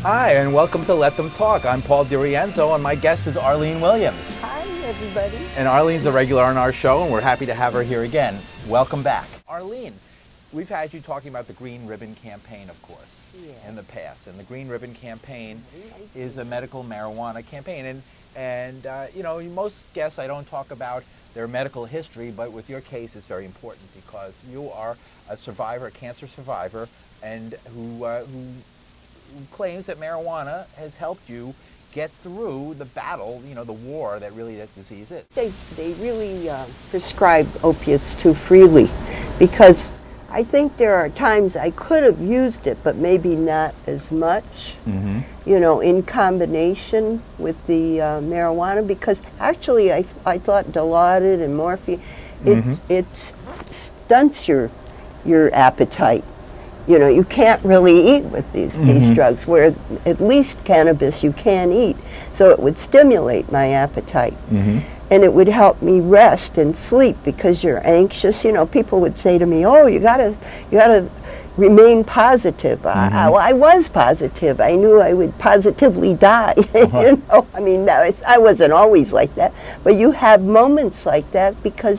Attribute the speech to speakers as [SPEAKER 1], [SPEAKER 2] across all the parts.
[SPEAKER 1] Hi, and welcome to Let Them Talk. I'm Paul DiRienzo, and my guest is Arlene Williams.
[SPEAKER 2] Hi, everybody.
[SPEAKER 1] And Arlene's a regular on our show, and we're happy to have her here again. Welcome back. Arlene, we've had you talking about the Green Ribbon Campaign, of course, in the past. And the Green Ribbon Campaign is a medical marijuana campaign. And you know, most guests, I don't talk about their medical history, but with your case, it's very important because you are a survivor, a cancer survivor, and who claims that marijuana has helped you get through the battle, you know, the war that really that disease is.
[SPEAKER 2] They really prescribe opiates too freely because I think there are times I could have used it, but maybe not as much, you know, in combination with the marijuana, because actually I thought Dilaudid and morphine, it stunts your appetite. You know, you can't really eat with these drugs, where at least cannabis you can eat. So it would stimulate my appetite. And it would help me rest and sleep because you're anxious. You know, people would say to me, oh, you gotta remain positive. I was positive. I knew I would positively die. You know, I mean, I wasn't always like that. But you have moments like that because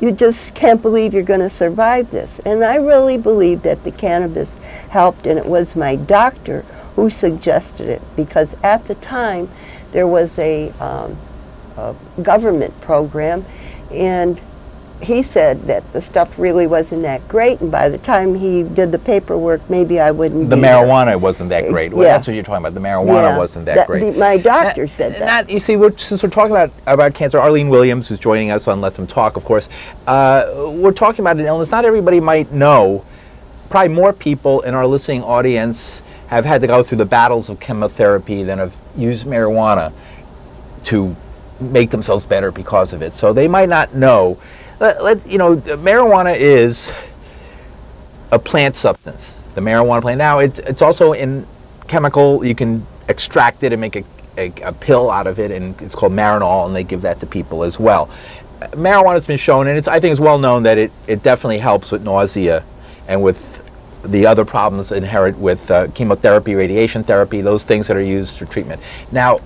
[SPEAKER 2] you just can't believe you're going to survive this. And I really believe that the cannabis helped, and it was my doctor who suggested it, because at the time there was a government program, and he said that the stuff really wasn't that great, and by the time he did the paperwork, maybe I wouldn't
[SPEAKER 1] The marijuana wasn't that great. Well, that's what you're talking about. The marijuana wasn't that great.
[SPEAKER 2] My doctor said that.
[SPEAKER 1] You see, since we're talking about cancer, Arlene Williams, who's joining us on Let Them Talk, of course, we're talking about an illness not everybody might know. Probably more people in our listening audience have had to go through the battles of chemotherapy than have used marijuana to make themselves better because of it. So they might not know. You know, marijuana is a plant substance, the marijuana plant. Now, it's also in chemical. You can extract it and make a pill out of it, and it's called Marinol, and they give that to people as well. Marijuana has been shown, and I think it's well known that it definitely helps with nausea and with the other problems inherent with chemotherapy, radiation therapy, those things that are used for treatment. Now,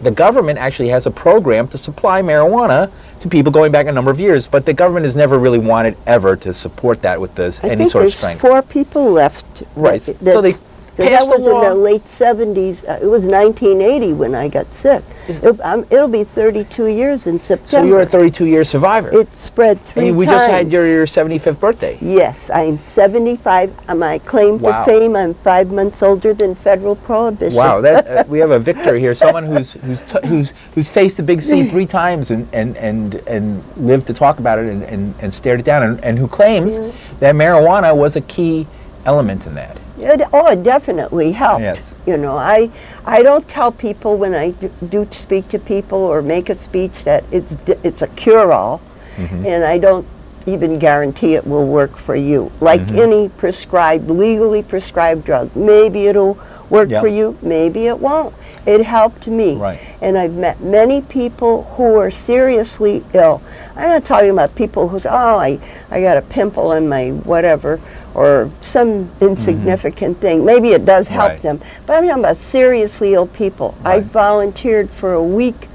[SPEAKER 1] the government actually has a program to supply marijuana to people going back a number of years, but the government has never really wanted ever to support that with any sort of strength.
[SPEAKER 2] 4 people left.
[SPEAKER 1] Right. So they passed
[SPEAKER 2] that was in the late 70s. It was 1980 when I got sick. It'll be 32 years in September.
[SPEAKER 1] So you're a 32-year survivor.
[SPEAKER 2] It spread 3 times.
[SPEAKER 1] We just had your 75th birthday.
[SPEAKER 2] Yes, I'm 75. My claim to fame, I'm 5 months older than federal prohibition.
[SPEAKER 1] Wow, that we have a victor here, someone who's faced the big C 3 times and lived to talk about it and stared it down, and who claims that marijuana was a key element in that.
[SPEAKER 2] It definitely helped.
[SPEAKER 1] Yes.
[SPEAKER 2] You know, I don't tell people when I do speak to people or make a speech that it's a cure-all, and I don't even guarantee it will work for you. Like any legally prescribed drug, maybe it'll work for you, maybe it won't. It helped me, and I've met many people who are seriously ill. I'm not talking about people who's, oh, I got a pimple on my whatever, or some insignificant thing. Maybe it does help them, but I'm talking about seriously ill people. I volunteered for a week,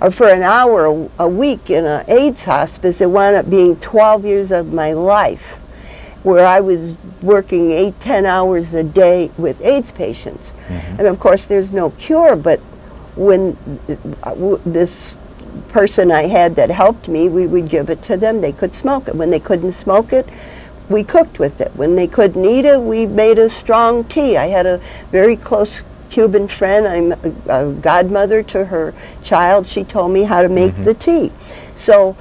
[SPEAKER 2] or for an hour a week in an AIDS hospice. It wound up being 12 years of my life, where I was working 8-10 hours a day with AIDS patients. And of course there's no cure, but when this person I had that helped me, we would give it to them. They could smoke it. When they couldn't smoke it, we cooked with it. When they couldn't eat it, we made a strong tea. I had a very close Cuban friend. I'm a godmother to her child. She told me how to make the tea. So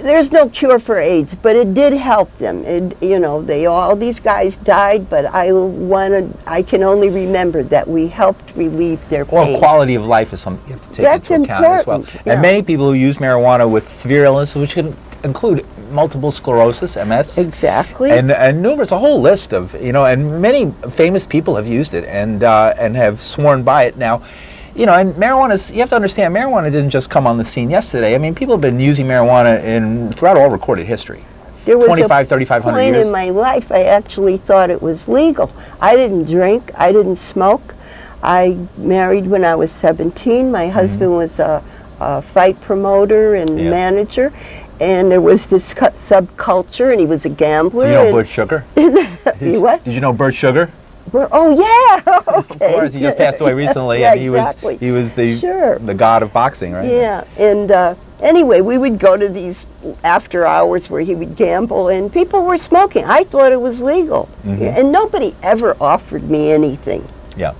[SPEAKER 2] there's no cure for AIDS, but it did help them. You know, all these guys died, but I can only remember that we helped relieve their pain.
[SPEAKER 1] Well, quality of life is something you have to take into account as well.
[SPEAKER 2] Yeah.
[SPEAKER 1] And many people who use marijuana with severe illnesses, which can include multiple sclerosis, MS.
[SPEAKER 2] Exactly.
[SPEAKER 1] And numerous, a whole list of, you know, and many famous people have used it and have sworn by it. Now, you know, and marijuana, you have to understand, marijuana didn't just come on the scene yesterday. I mean, people have been using marijuana throughout all recorded history.
[SPEAKER 2] There was
[SPEAKER 1] 3,500
[SPEAKER 2] point
[SPEAKER 1] years.
[SPEAKER 2] In my life I actually thought it was legal. I didn't drink, I didn't smoke, I married when I was 17. My husband was a fight promoter and manager, and there was this subculture, and he was a gambler.
[SPEAKER 1] You know Bert Sugar?
[SPEAKER 2] What?
[SPEAKER 1] Did you know Bert Sugar?
[SPEAKER 2] Oh yeah, okay.
[SPEAKER 1] Of course, he just passed away recently,
[SPEAKER 2] yeah,
[SPEAKER 1] and he
[SPEAKER 2] exactly.
[SPEAKER 1] was the god of boxing, right?
[SPEAKER 2] Yeah, and anyway, we would go to these after hours where he would gamble, and people were smoking. I thought it was legal, and nobody ever offered me anything.
[SPEAKER 1] Yeah,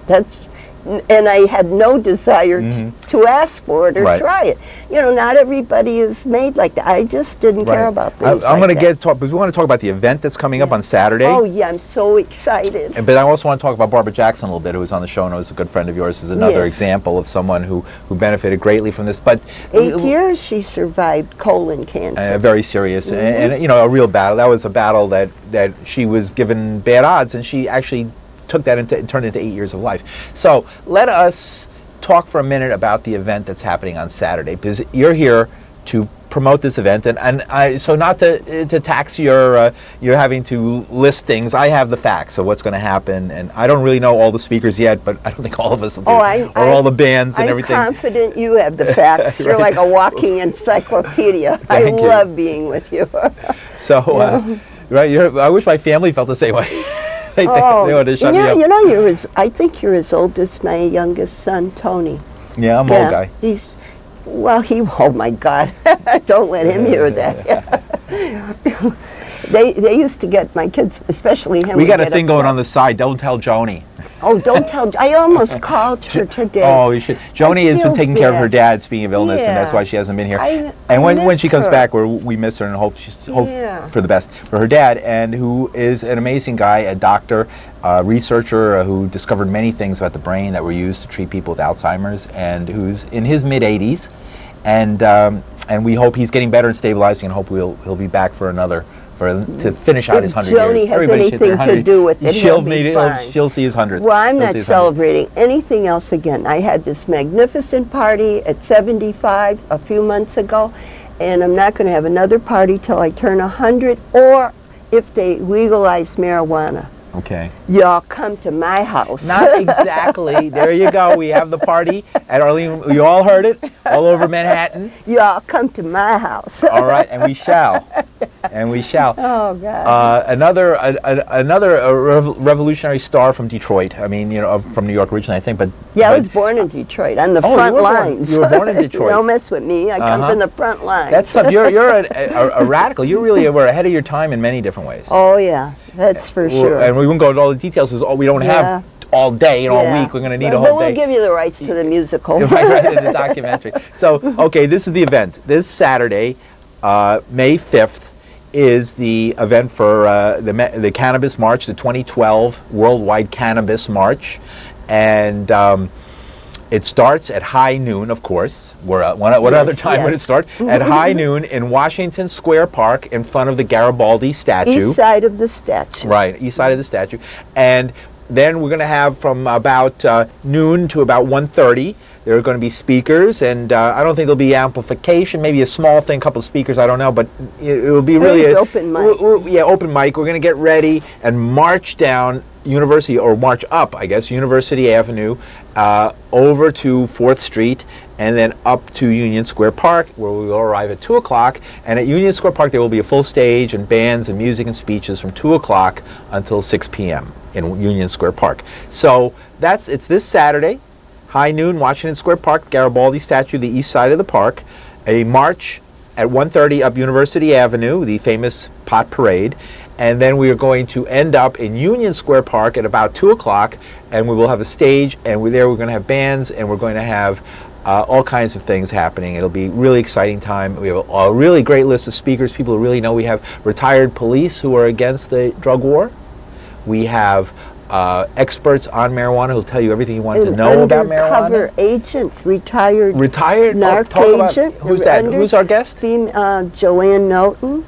[SPEAKER 2] and I had no desire to ask for it or try it. You know, not everybody is made like that. I just didn't care about things
[SPEAKER 1] I'm going to because we want to talk about the event that's coming up on Saturday.
[SPEAKER 2] Oh yeah, I'm so excited.
[SPEAKER 1] But I also want to talk about Barbara Jackson a little bit, who was on the show and was a good friend of yours. Is another example of someone who benefited greatly from this. But
[SPEAKER 2] 8 years she survived colon cancer.
[SPEAKER 1] Very serious, and you know, a real battle. That was a battle that she was given bad odds, and she actually took that and turned it into 8 years of life. So let us talk for a minute about the event that's happening on Saturday, because you're here to promote this event, and so not to tax your having to list things. I have the facts of what's going to happen, and I don't really know all the speakers yet, but I don't think all of us will do. Or all the bands and everything.
[SPEAKER 2] I'm confident you have the facts. You're like a walking encyclopedia. I love being with you.
[SPEAKER 1] So, I wish my family felt the same way. They want to shut me up.
[SPEAKER 2] You know, I think you're as old as my youngest son, Tony.
[SPEAKER 1] Yeah, I'm an old guy.
[SPEAKER 2] Oh my God, don't let him hear that. They used to get my kids, especially him.
[SPEAKER 1] We got a thing going on the side. Don't tell Joni.
[SPEAKER 2] Oh, don't tell. I almost called her today.
[SPEAKER 1] Oh, you should. Joni has been taking care of her dad, speaking of illness, and that's why she hasn't been here. And when she comes back, we miss her and hope for the best for her dad, and who is an amazing guy, a doctor, researcher who discovered many things about the brain that were used to treat people with Alzheimer's, and who's in his mid-80s, and we hope he's getting better and stabilizing, and hope he'll be back for another. To finish out his 100 years.
[SPEAKER 2] If Joni has anything to do with it,
[SPEAKER 1] she'll see his 100.
[SPEAKER 2] Well, I'm not celebrating anything else again. I had this magnificent party at 75 a few months ago, and I'm not going to have another party till I turn 100, or if they legalize marijuana.
[SPEAKER 1] Okay.
[SPEAKER 2] Y'all come to my house.
[SPEAKER 1] Not exactly. There you go. We have the party at Arlene. You all heard it all over Manhattan.
[SPEAKER 2] Y'all come to my house.
[SPEAKER 1] All right, and we shall. And we shall.
[SPEAKER 2] Oh God.
[SPEAKER 1] Another revolutionary star from Detroit. I mean, from New York originally, I think, but
[SPEAKER 2] I was born in Detroit on the front lines.
[SPEAKER 1] You were born in Detroit.
[SPEAKER 2] Don't mess with me. I come from the front lines.
[SPEAKER 1] That's tough. You're a radical. You really were ahead of your time in many different ways.
[SPEAKER 2] Oh yeah, that's for sure.
[SPEAKER 1] And we won't go into all the details because we don't have all day and all week. We're going to need a whole day.
[SPEAKER 2] But we'll give you the rights to the musical.
[SPEAKER 1] Right, in the documentary. So, okay, this is the event. This Saturday, May 5th, is the event for the Cannabis March, the 2012 Worldwide Cannabis March. And it starts at high noon, of course. What other time would it start? At high noon in Washington Square Park in front of the Garibaldi statue.
[SPEAKER 2] East side of the statue.
[SPEAKER 1] Right, east side of the statue. And then we're going to have from about noon to about 1:30. There are going to be speakers, and I don't think there'll be amplification. Maybe a small thing, couple of speakers, I don't know, but it will be really
[SPEAKER 2] open mic.
[SPEAKER 1] Open mic. We're going to get ready and march down University, or march up, I guess, University Avenue, over to 4th Street, and then up to Union Square Park, where we will arrive at 2 o'clock. And at Union Square Park, there will be a full stage and bands and music and speeches from 2 o'clock until 6 p.m. in Union Square Park. So it's this Saturday. High noon, Washington Square Park, Garibaldi statue, the east side of the park. A march at 1:30 up University Avenue, the famous pot parade. And then we are going to end up in Union Square Park at about 2 o'clock, and we will have a stage, and we're going to have bands, and we're going to have all kinds of things happening. It'll be a really exciting time. We have a really great list of speakers, people who really know. We have retired police who are against the drug war. We have experts on marijuana who'll tell you everything you want to know about marijuana.
[SPEAKER 2] Undercover agent, retired narc agent.
[SPEAKER 1] Who's that? Who's our guest?
[SPEAKER 2] Joanne Knowlton.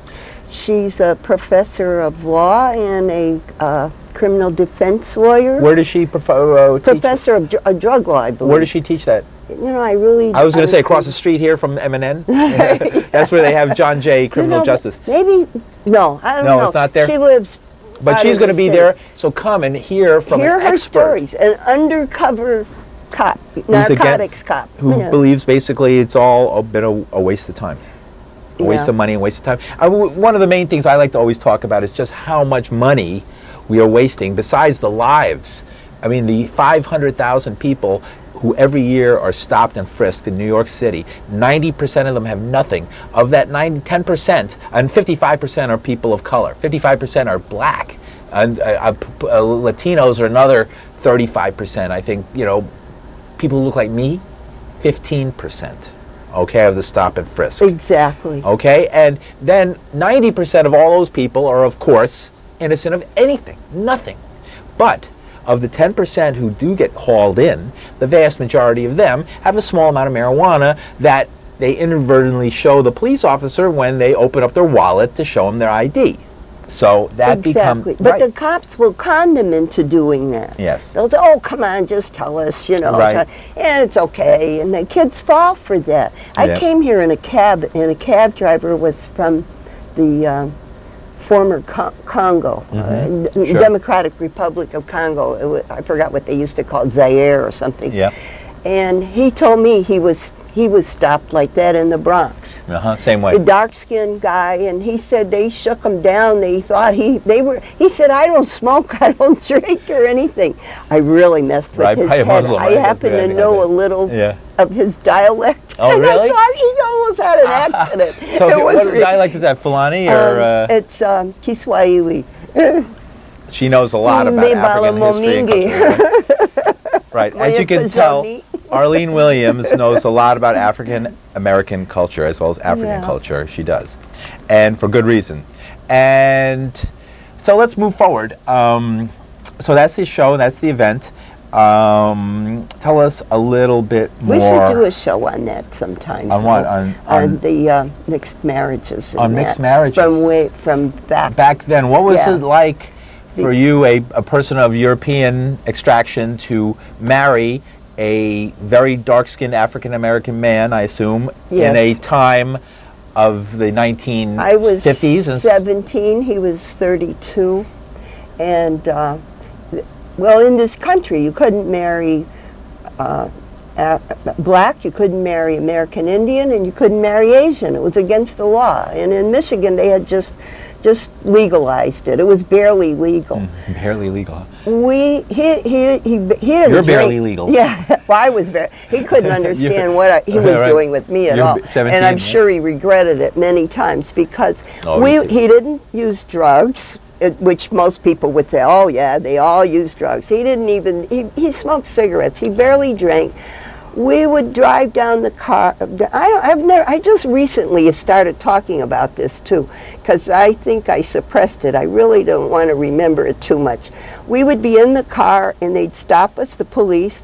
[SPEAKER 2] She's a professor of law and a criminal defense lawyer.
[SPEAKER 1] Where does she
[SPEAKER 2] Professor of drug law, I believe.
[SPEAKER 1] Where does she teach that?
[SPEAKER 2] I was
[SPEAKER 1] going to say across the street here from M&N. That's where they have John Jay, criminal justice.
[SPEAKER 2] Maybe, no, I don't know.
[SPEAKER 1] No, it's not there?
[SPEAKER 2] She lives
[SPEAKER 1] But she's going to be there, so come and hear from an expert.
[SPEAKER 2] Hear her stories. An undercover cop, narcotics cop.
[SPEAKER 1] Who believes basically it's all been a waste of time. A waste of money and waste of time. One of the main things I like to always talk about is just how much money we are wasting besides the lives. I mean, the 500,000 people who every year are stopped and frisked in New York City, 90% of them have nothing. Of that 10%, and 55% are people of color. 55% are black. And Latinos are another 35%. I think, you know, people who look like me, 15%. Okay, of the stop and frisk.
[SPEAKER 2] Exactly.
[SPEAKER 1] Okay, and then 90% of all those people are, of course, innocent of anything, nothing. But of the 10% who do get hauled in, the vast majority of them have a small amount of marijuana that they inadvertently show the police officer when they open up their wallet to show them their ID. So that becomes...
[SPEAKER 2] But the cops will con them into doing that.
[SPEAKER 1] Yes.
[SPEAKER 2] They'll say, oh, come on, just tell us, you know.
[SPEAKER 1] Right.
[SPEAKER 2] And it's okay. And the kids fall for that. I came here in a cab, and a cab driver was from the former Congo, Democratic Republic of Congo. I forgot what they used to call it, Zaire or something.
[SPEAKER 1] Yeah. And
[SPEAKER 2] he told me he was stopped like that in the Bronx.
[SPEAKER 1] Same way.
[SPEAKER 2] The dark-skinned guy, and he said they shook him down. They thought he said, I don't smoke, I don't drink or anything. I really messed with his head.
[SPEAKER 1] Muslim,
[SPEAKER 2] I happen to know a little of his dialect.
[SPEAKER 1] Oh,
[SPEAKER 2] and
[SPEAKER 1] really?
[SPEAKER 2] I thought he almost had an accident.
[SPEAKER 1] So what dialect is that, Fulani or?
[SPEAKER 2] It's Kiswahili.
[SPEAKER 1] She knows a lot about African history and culture. Right. As you can tell, Arlene Williams knows a lot about African American culture as well as African culture. She does. And for good reason. And so let's move forward. So that's the show, that's the event. Tell us a little bit more.
[SPEAKER 2] We should do a show on that sometime.
[SPEAKER 1] On what?
[SPEAKER 2] On the mixed marriages.
[SPEAKER 1] On mixed marriages.
[SPEAKER 2] From
[SPEAKER 1] back then. What was it like for you, a person of European extraction, to marry a very dark-skinned African-American man, I assume, in a time of the 1950s?
[SPEAKER 2] I was 17, he was 32, and, well, in this country, you couldn't marry black, you couldn't marry American Indian, and you couldn't marry Asian. It was against the law, and in Michigan, they had just legalized it. It was barely legal.
[SPEAKER 1] Barely legal.
[SPEAKER 2] He didn't
[SPEAKER 1] You're barely legal.
[SPEAKER 2] Yeah, well, I was he couldn't understand what he was doing with me at all.
[SPEAKER 1] 17,
[SPEAKER 2] and I'm sure he regretted it many times because he didn't use drugs, which most people would say, oh yeah, they all use drugs. He didn't even, he smoked cigarettes. He barely drank. We would drive down the car. I just recently started talking about this too, because I think I suppressed it. I really don't want to remember it too much. We would be in the car and they'd stop us, the police,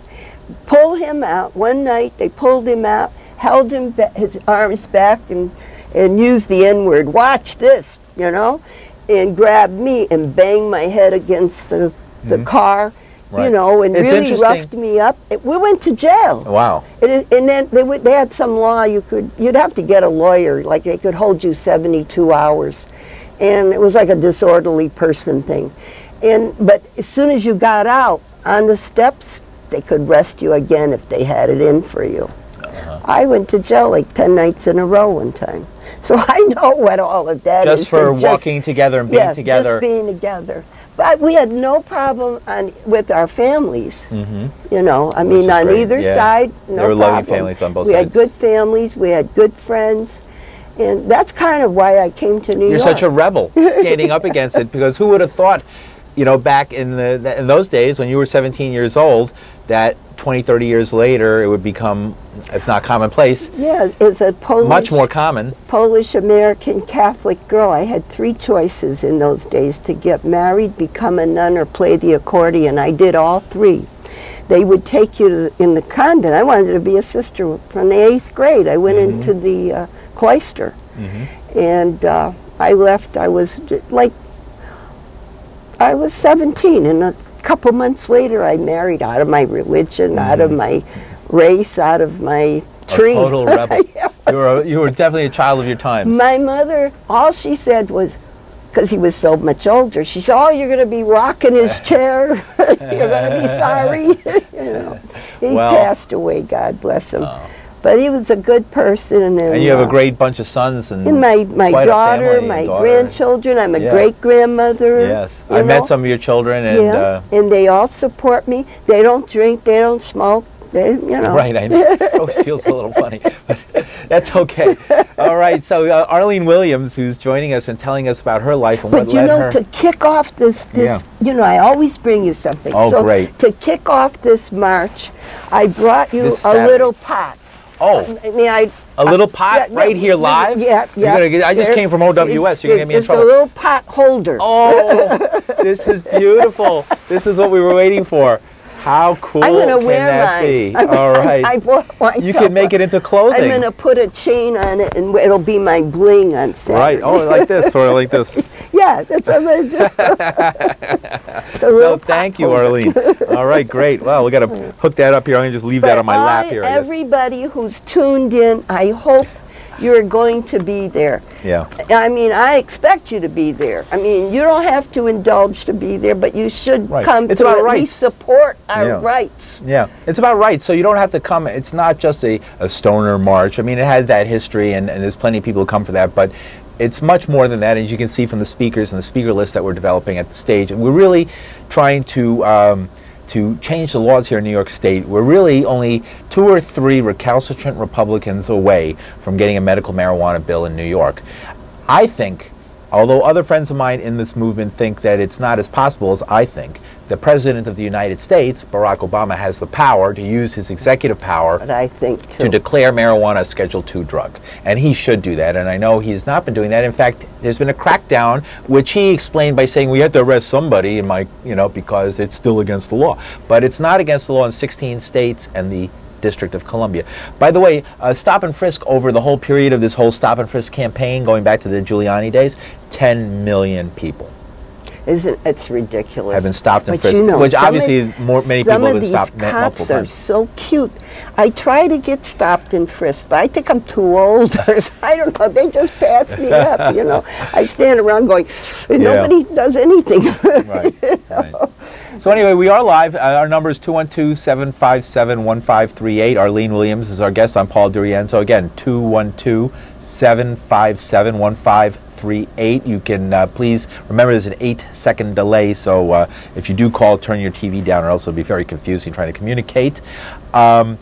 [SPEAKER 2] pull him out. One night they pulled him out, held him his arms back and used the N-word, watch this, you know, and grabbed me and banged my head against the car. Right. You know, and really roughed me up. We went to jail.
[SPEAKER 1] Wow.
[SPEAKER 2] And then they had some law you'd have to get a lawyer, like they could hold you 72 hours. And it was like a disorderly person thing. But as soon as you got out on the steps, they could arrest you again if they had it in for you. I went to jail like 10 nights in a row one time. So I know what all of that is.
[SPEAKER 1] Just for walking together and being together.
[SPEAKER 2] Just being together. But we had no problem with our families. You know, I mean, on either side, no problem.
[SPEAKER 1] There were loving families on both sides.
[SPEAKER 2] We had good families, we had good friends, and that's kind of why I came to New York.
[SPEAKER 1] You're such a rebel, standing up against it, because who would have thought, you know, back in those days when you were 17 years old, that 20, 30 years later it would become, if not commonplace,
[SPEAKER 2] it's a
[SPEAKER 1] much more common.
[SPEAKER 2] Polish-American Catholic girl. I had 3 choices in those days: to get married, become a nun, or play the accordion. I did all 3. They would take you in the convent. I wanted to be a sister from the 8th grade. I went into the cloister, and I left. I was 17, and a couple months later I married out of my religion, out of my race, out of my tree.
[SPEAKER 1] A total rebel. You were definitely a child of your times.
[SPEAKER 2] My mother, all she said was, because he was so much older. She said, "Oh, you're going to be rocking his chair. You're going to be sorry." You know, he passed away. God bless him.
[SPEAKER 1] Oh.
[SPEAKER 2] But he was a good person.
[SPEAKER 1] And you have a great bunch of sons and
[SPEAKER 2] my daughter,
[SPEAKER 1] family,
[SPEAKER 2] my grandchildren. I'm a great-grandmother.
[SPEAKER 1] Yes. I met some of your children. And,
[SPEAKER 2] and they all support me. They don't drink. They don't smoke. They, you know.
[SPEAKER 1] Right, I know. It always feels a little funny. But that's okay. All right, so Arlene Williams, who's joining us and telling us about her life and what led her.
[SPEAKER 2] But you know, to kick off this, you know, I always bring you something.
[SPEAKER 1] Oh,
[SPEAKER 2] so
[SPEAKER 1] great.
[SPEAKER 2] To kick off this march, I brought you a little pot.
[SPEAKER 1] Oh, a little pot right here live?
[SPEAKER 2] Yeah.
[SPEAKER 1] I just came from OWS. You're going to get me in trouble.
[SPEAKER 2] It's a little pot holder.
[SPEAKER 1] Oh, this is beautiful. This is what we were waiting for. How cool
[SPEAKER 2] I'm gonna
[SPEAKER 1] can
[SPEAKER 2] wear
[SPEAKER 1] that
[SPEAKER 2] mine.
[SPEAKER 1] be? All right.
[SPEAKER 2] I bought myself
[SPEAKER 1] you can make it into clothing.
[SPEAKER 2] I'm going to put a chain on it, and it'll be my bling on Saturday.
[SPEAKER 1] Right. Oh, like this, sort of like this.
[SPEAKER 2] Yeah, that's what I'm going to do.
[SPEAKER 1] So thank you, Arlene. All right, great. Well, we got to hook that up here. I'm going to just leave that on my lap here.
[SPEAKER 2] Everybody who's tuned in, I hope you're going to be there.
[SPEAKER 1] Yeah.
[SPEAKER 2] I mean, I expect you to be there. I mean, you don't have to indulge to be there, but you should come to at least support our rights.
[SPEAKER 1] Yeah, it's about rights, so you don't have to come. It's not just a stoner march. I mean, it has that history, and there's plenty of people who come for that, but it's much more than that, as you can see from the speakers and the speaker list that we're developing at the stage. And we're really trying to change the laws here in New York State. We're really only 2 or 3 recalcitrant Republicans away from getting a medical marijuana bill in New York. I think, although other friends of mine in this movement think that it's not as possible as I think, the President of the United States, Barack Obama, has the power to use his executive power to declare marijuana a Schedule II drug. And he should do that, and I know he's not been doing that. In fact, there's been a crackdown, which he explained by saying we had to arrest somebody in because it's still against the law. But it's not against the law in 16 states and the District of Columbia. By the way, stop and frisk over the whole period of this whole stop and frisk campaign, going back to the Giuliani days, 10 million people.
[SPEAKER 2] It's ridiculous.
[SPEAKER 1] Have been stopped and frisked, which obviously many people have been stopped multiple times.
[SPEAKER 2] Some of these cops are so cute. I try to get stopped and frisked, but I think I'm too old, or I don't know. They just pass me up, you know. I stand around going, nobody does anything.
[SPEAKER 1] Right. So anyway, we are live. Our number is 212-757-1538. Arlene Williams is our guest. I'm Paul Durienzo. Again, 212-757-1538. You can please remember there's an 8-second delay, so if you do call, turn your TV down, or else it'll be very confusing trying to communicate. Again,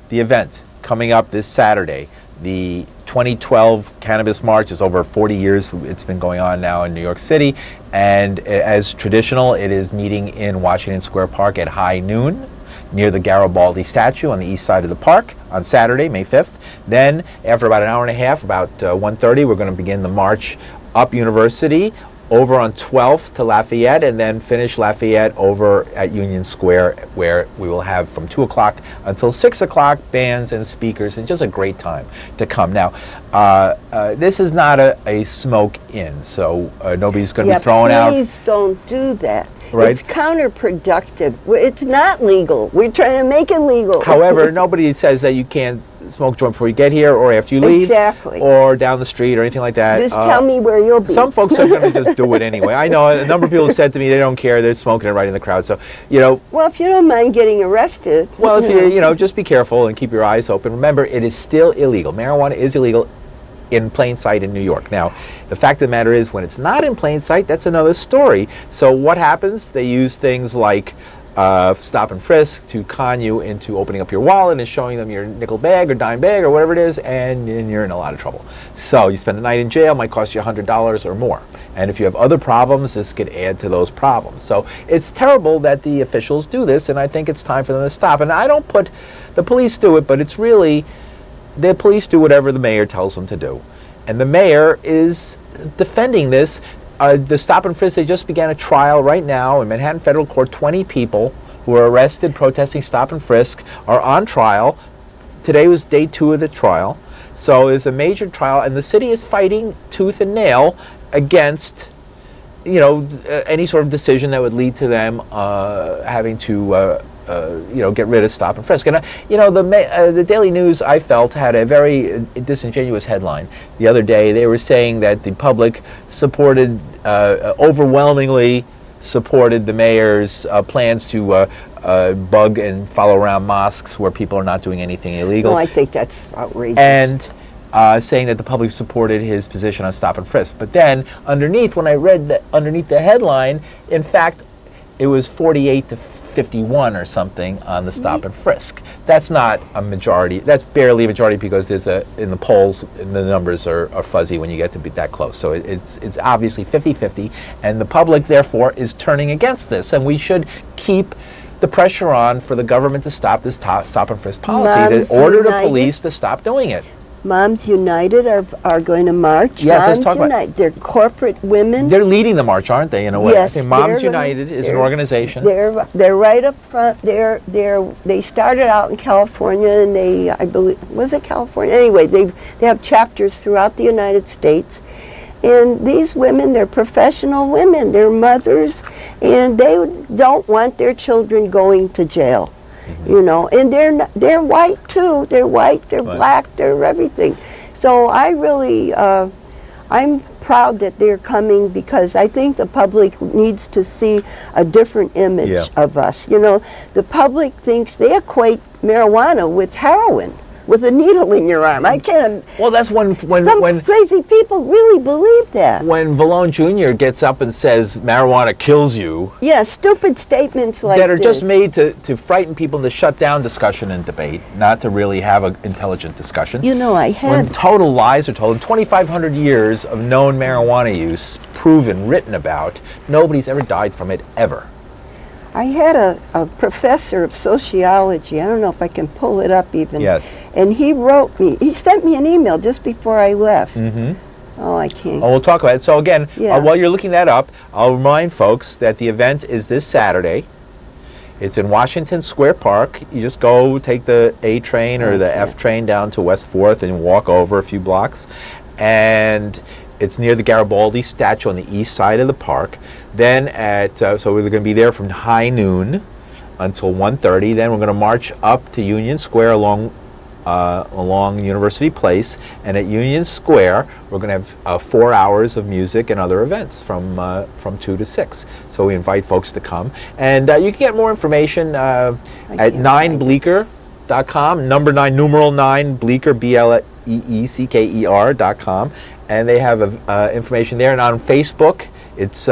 [SPEAKER 1] the event coming up this Saturday, the 2012 Cannabis March is over 40 years. It's been going on now in New York City, and as traditional, it is meeting in Washington Square Park at high noon, near the Garibaldi statue on the east side of the park on Saturday, May 5th. Then, after about an hour and a half, about 1:30, we're going to begin the march up University, over on 12th to Lafayette, and then finish Lafayette over at Union Square, where we will have from 2 o'clock until 6 o'clock bands and speakers, and just a great time to come. Now, this is not a smoke-in, so nobody's going to be thrown out.
[SPEAKER 2] Please don't do that.
[SPEAKER 1] Right.
[SPEAKER 2] It's counterproductive. It's not legal. We're trying to make it legal.
[SPEAKER 1] However, nobody says that you can't smoke a joint before you get here, or after you leave, or down the street, or anything like that.
[SPEAKER 2] Just tell me where you'll be.
[SPEAKER 1] Some folks are going to just do it anyway. I know a number of people have said to me they don't care; they're smoking it right in the crowd. So,
[SPEAKER 2] well, if you don't mind getting arrested.
[SPEAKER 1] Well, if you just be careful and keep your eyes open. Remember, it is still illegal. Marijuana is illegal in plain sight in New York. Now, the fact of the matter is, when it's not in plain sight, that's another story. So what happens? They use things like stop and frisk to con you into opening up your wallet and showing them your nickel bag or dime bag or whatever it is, and you're in a lot of trouble. So you spend the night in jail, might cost you $100 or more. And if you have other problems, this could add to those problems. So it's terrible that the officials do this, and I think it's time for them to stop. And I don't put, the police do it, but it's really, the police do whatever the mayor tells them to do. And the mayor is defending this. The stop and frisk, they just began a trial right now in Manhattan Federal Court. 20 people who were arrested protesting stop and frisk are on trial. Today was day 2 of the trial. So it's a major trial, and the city is fighting tooth and nail against, any sort of decision that would lead to them having to get rid of stop and frisk. And the Daily News, I felt, had a very disingenuous headline the other day. They were saying that the public supported, overwhelmingly supported the mayor's plans to bug and follow around mosques where people are not doing anything illegal.
[SPEAKER 2] No, I think that's outrageous.
[SPEAKER 1] And saying that the public supported his position on stop and frisk. But then, underneath, when I read underneath the headline, in fact, it was 48 to 51 or something on the stop and frisk. That's not a majority. That's barely a majority because in the polls, the numbers are fuzzy when you get to be that close. So it's obviously 50-50, and the public, therefore, is turning against this. And we should keep the pressure on for the government to stop this stop and frisk policy, to order the police to stop doing it.
[SPEAKER 2] Moms United are going to march.
[SPEAKER 1] Yes,
[SPEAKER 2] let's talk about it. They're corporate women.
[SPEAKER 1] They're leading the march, aren't they, in a way?
[SPEAKER 2] Yes,
[SPEAKER 1] I think Moms United is an organization.
[SPEAKER 2] They're right up front. They started out in California, and I believe, was it California? Anyway, they have chapters throughout the United States. And these women, they're professional women. They're mothers, and they don't want their children going to jail. And they're white too. They're white, they're black, they're everything. So I really, I'm proud that they're coming because I think the public needs to see a different image of us. The public thinks they equate marijuana with heroin, with a needle in your arm. I can't.
[SPEAKER 1] Well, that's when
[SPEAKER 2] crazy people really believe that.
[SPEAKER 1] When Vallone Jr. gets up and says marijuana kills you.
[SPEAKER 2] Yeah, stupid statements like
[SPEAKER 1] that are just made to frighten people, to shut down discussion and debate, not to really have an intelligent discussion. When total lies are told, in 2,500 years of known marijuana use, proven, written about, nobody's ever died from it, ever.
[SPEAKER 2] I had a professor of sociology, I don't know if I can pull it up even.
[SPEAKER 1] Yes.
[SPEAKER 2] And he sent me an email just before I left. Oh, I can't.
[SPEAKER 1] Oh, we'll talk about it. So again, while you're looking that up, I'll remind folks that the event is this Saturday. It's in Washington Square Park. You just go take the A train or the F train down to West 4th and walk over a few blocks. And it's near the Garibaldi statue on the east side of the park. Then so we're going to be there from high noon until 1:30. Then we're going to march up to Union Square along University Place. And at Union Square, we're going to have 4 hours of music and other events from 2 to 6. So we invite folks to come. And you can get more information at 9bleecker.com, number 9, numeral 9, Bleecker, BLEECKER.com. And they have information there. And on Facebook, it's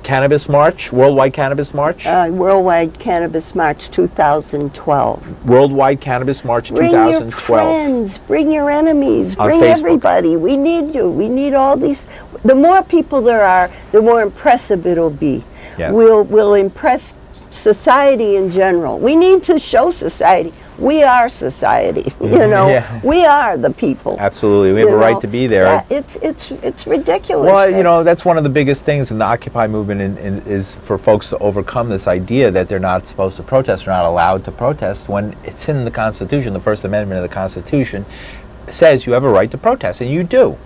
[SPEAKER 1] Cannabis March, Worldwide Cannabis March.
[SPEAKER 2] Worldwide Cannabis March 2012.
[SPEAKER 1] Worldwide Cannabis March 2012.
[SPEAKER 2] Bring your friends, bring your enemies, bring
[SPEAKER 1] Facebook.
[SPEAKER 2] Everybody. We need you. We need all these. The more people there are, the more impressive it'll be.
[SPEAKER 1] Yes.
[SPEAKER 2] We'll impress society in general. We need to show society. We are society, We are the people.
[SPEAKER 1] Absolutely, we have a right to be there.
[SPEAKER 2] Yeah, it's ridiculous.
[SPEAKER 1] Well, that's one of the biggest things in the Occupy movement is for folks to overcome this idea that they're not supposed to protest, they're not allowed to protest, when it's in the Constitution. The First Amendment of the Constitution says you have a right to protest, and you do.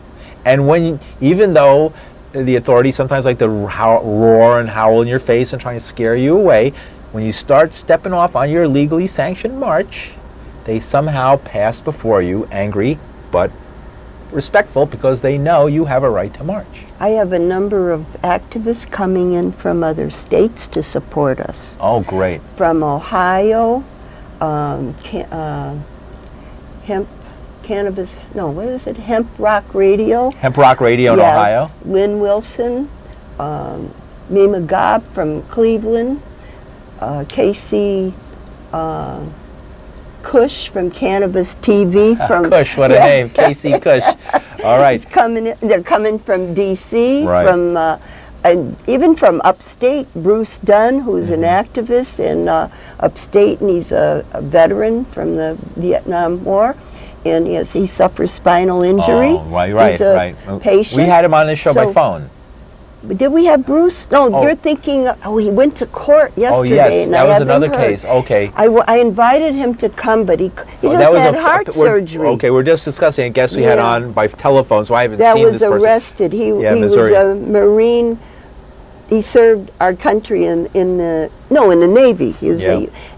[SPEAKER 1] And even though the authorities sometimes like to roar and howl in your face and try to scare you away, when you start stepping off on your legally sanctioned march, they somehow pass before you, angry but respectful, because they know you have a right to march.
[SPEAKER 2] I have a number of activists coming in from other states to support us.
[SPEAKER 1] Oh, great.
[SPEAKER 2] From Ohio, Hemp Rock Radio.
[SPEAKER 1] Hemp Rock Radio in Ohio.
[SPEAKER 2] Lynn Wilson, Mima Gobb from Cleveland, Casey Cush from Cannabis TV.
[SPEAKER 1] Cush, what a name, Casey Cush. All right.
[SPEAKER 2] They're coming from D.C.,
[SPEAKER 1] right.
[SPEAKER 2] and even from upstate. Bruce Dunn, who's an activist in upstate, and he's a veteran from the Vietnam War. And he suffers spinal injury.
[SPEAKER 1] Oh, right.
[SPEAKER 2] He's a patient.
[SPEAKER 1] We had him on this show by phone.
[SPEAKER 2] Did we have Bruce? No, you're thinking, he went to court yesterday.
[SPEAKER 1] Oh, yes,
[SPEAKER 2] and
[SPEAKER 1] that was another case. Okay.
[SPEAKER 2] I invited him to come, but he just had heart surgery.
[SPEAKER 1] Okay, we're just discussing a guest we had on by telephone, so I haven't seen this person.
[SPEAKER 2] That was arrested. He was a Marine he served our country in the Navy. He was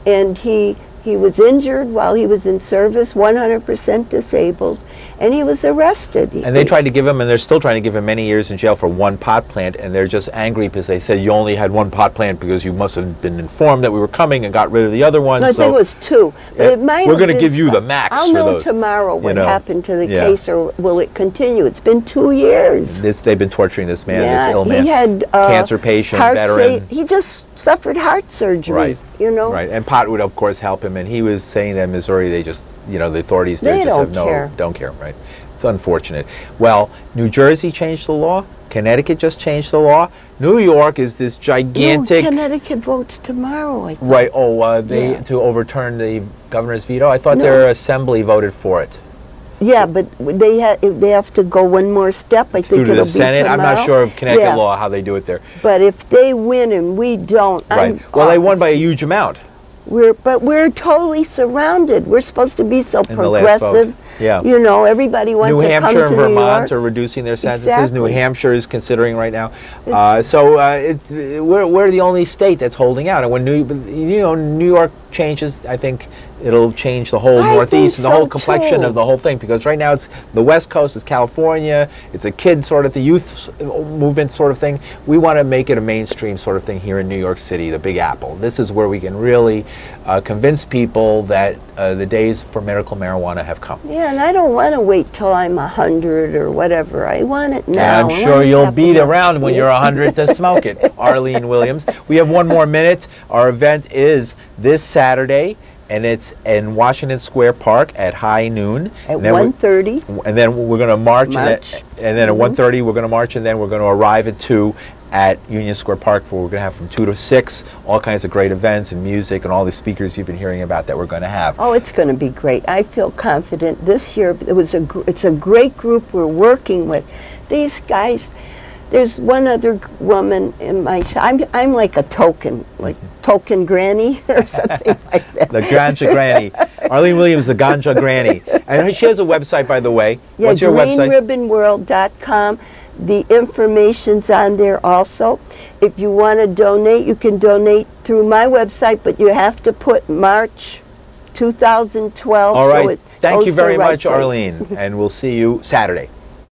[SPEAKER 2] and he was injured while he was in service, 100% disabled, and he was arrested.
[SPEAKER 1] And they tried to give him, and they're still trying to give him many years in jail for one pot plant, and they're just angry because they said you only had one pot plant because you must have been informed that we were coming and got rid of the other one.
[SPEAKER 2] No, I think it was two. But
[SPEAKER 1] we're going to give you the max
[SPEAKER 2] I'll
[SPEAKER 1] for
[SPEAKER 2] know
[SPEAKER 1] those.
[SPEAKER 2] tomorrow what happened to the case, or will it continue? It's been 2 years.
[SPEAKER 1] They've been torturing this man, this ill man.
[SPEAKER 2] He had
[SPEAKER 1] cancer patient, veteran.
[SPEAKER 2] He just suffered heart surgery.
[SPEAKER 1] Right.
[SPEAKER 2] You know.
[SPEAKER 1] Right. And pot would of course help him, and he was saying that in Missouri they just, the authorities there just have don't care, right? It's unfortunate. Well, New Jersey changed the law. Connecticut just changed the law. New York is this gigantic.
[SPEAKER 2] No, Connecticcut votes tomorrow, I think.
[SPEAKER 1] Right. Oh, to overturn the governor's veto. I thought their assembly voted for it.
[SPEAKER 2] Yeah, but they have to go one more step. I think
[SPEAKER 1] to
[SPEAKER 2] it'll
[SPEAKER 1] the Senate.
[SPEAKER 2] be
[SPEAKER 1] I'm not sure of Connecticut law how they do it there.
[SPEAKER 2] But if they win and we don't,
[SPEAKER 1] right. Well, they won by a huge amount.
[SPEAKER 2] We're totally surrounded. We're supposed to be so progressive.
[SPEAKER 1] Yeah.
[SPEAKER 2] Everybody wants to come to New York.
[SPEAKER 1] New Hampshire and Vermont are reducing their sentences.
[SPEAKER 2] Exactly.
[SPEAKER 1] New Hampshire is considering right now. We're the only state that's holding out. And when New York changes, I think it'll change the whole Northeast and the whole complexion of the whole thing. Because right now it's the West Coast, it's California, it's a kid sort of the youth movement sort of thing. We want to make it a mainstream sort of thing here in New York City, the Big Apple. This is where we can really convince people that the days for medical marijuana have come.
[SPEAKER 2] Yeah, and I don't want to wait till I'm 100 or whatever. I want it now.
[SPEAKER 1] And I'm sure you'll be around when you're 100 to smoke it. Arlene Williams. We have 1 more minute. Our event is this Saturday, and it's in Washington Square Park at high noon.
[SPEAKER 2] At 1:30.
[SPEAKER 1] And then we're going to march. And then at 1:30 we're going to march, and then we're going to arrive at 2 at Union Square Park, where we're going to have from 2 to 6 all kinds of great events and music and all the speakers you've been hearing about that we're going to have.
[SPEAKER 2] Oh, it's going to be great. I feel confident. This year it's a great group we're working with. These guys, there's one other woman in my I'm like a token granny or something like that.
[SPEAKER 1] The Ganja Granny. Arlene Williams, the Ganja Granny. And she has a website, by the way.
[SPEAKER 2] Yeah,
[SPEAKER 1] what's your website?
[SPEAKER 2] greenribbonworld.com. The information's on there also. If you want to donate, you can donate through my website, but you have to put March 2012.
[SPEAKER 1] All right.
[SPEAKER 2] So
[SPEAKER 1] Thank you very much, Arlene. And we'll see you Saturday.